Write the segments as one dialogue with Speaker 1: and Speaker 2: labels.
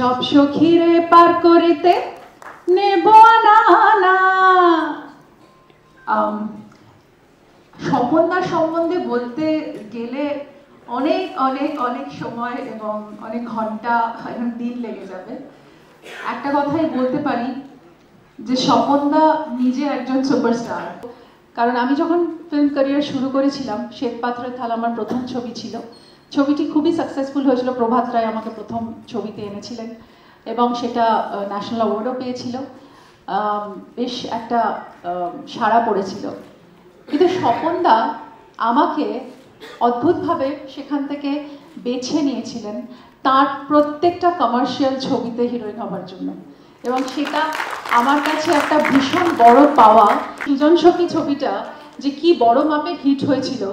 Speaker 1: সব সখীরে পার করিতে নেব না। স্বপনদার সম্বন্ধে বলতে গেলে অনেক অনেক অনেক সময় এবং অনেক ঘন্টা এবং দিন লেগে যাবে। একটা কথাই বলতে পারি যে স্বপনদা নিজে একজন সুপারস্টার। কারণ আমি যখন ফিল্ম ক্যারিয়ার শুরু করেছিলাম, শ্বেতপাথরের থাল আমার প্রথম ছবি ছিল। ছবিটি খুবই সাকসেসফুল হয়েছিল। প্রভাত রায় আমাকে প্রথম ছবিতে এনেছিলেন এবং সেটা ন্যাশনাল অ্যাওয়ার্ডও পেয়েছিল। বেশ একটা সাড়া পড়েছিল। কিন্তু স্বপনদা আমাকে অদ্ভুতভাবে সেখান থেকে বেছে নিয়েছিলেন তার প্রত্যেকটা কমার্শিয়াল ছবিতে হিরোইন হবার জন্য, এবং সেটা আমার কাছে একটা ভীষণ বড় পাওয়া। সুজন সখী ছবিটা যে কি বড় মাপের হিট হয়েছিল,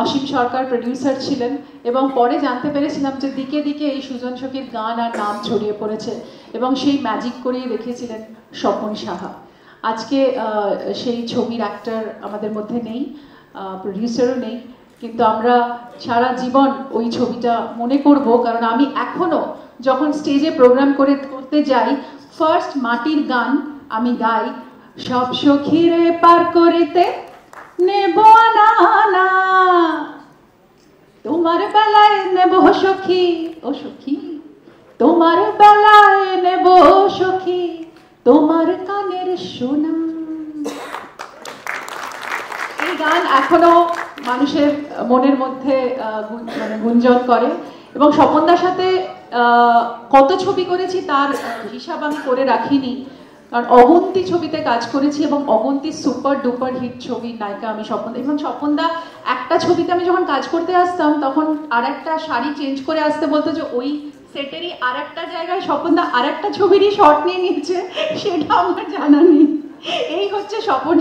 Speaker 1: অসীম সরকার প্রডিউসার ছিলেন এবং পরে জানতে পেরেছিলাম যে দিকে দিকে এই সুজন সখীর গান আর নাম ছড়িয়ে পড়েছে এবং সেই ম্যাজিক করিয়ে দেখিয়েছিলেন স্বপন সাহা। আজকে সেই ছবির অ্যাক্টর আমাদের মধ্যে নেই, প্রডিউসারও নেই, কিন্তু আমরা সারা জীবন ওই ছবিটা মনে করব। কারণ আমি এখনো যখন স্টেজে প্রোগ্রাম করতে যাই, ফার্স্ট মাটির গান আমি গাই, সব সখীরে পার করিতে নেব না, তোমার বেলায় নেব সখী, ও সখী তোমার বেলায় নেব সখী, তোমার কানের সোনা। এই গান এখনো মানুষের মনের মধ্যে মানে গুঞ্জন করে। এবং স্বপনদার সাথে কত ছবি করেছি তার হিসাব আমি করে রাখিনি, কারণ অগুন্তি ছবিতে কাজ করেছি এবং অগুন্তি সুপার ডুপার হিট ছবির নায়িকা আমি স্বপনদা। এবং স্বপনদা একটা ছবিতে আমি যখন কাজ করতে আসতাম তখন আর একটা শাড়ি চেঞ্জ করে আসতে বলতো যে ওই সেটেরই আর একটা জায়গায় স্বপনদা আর একটা ছবিরই শট নিয়ে নিচ্ছে, সেটা আমার জানা নেই। এই হচ্ছে স্বপন।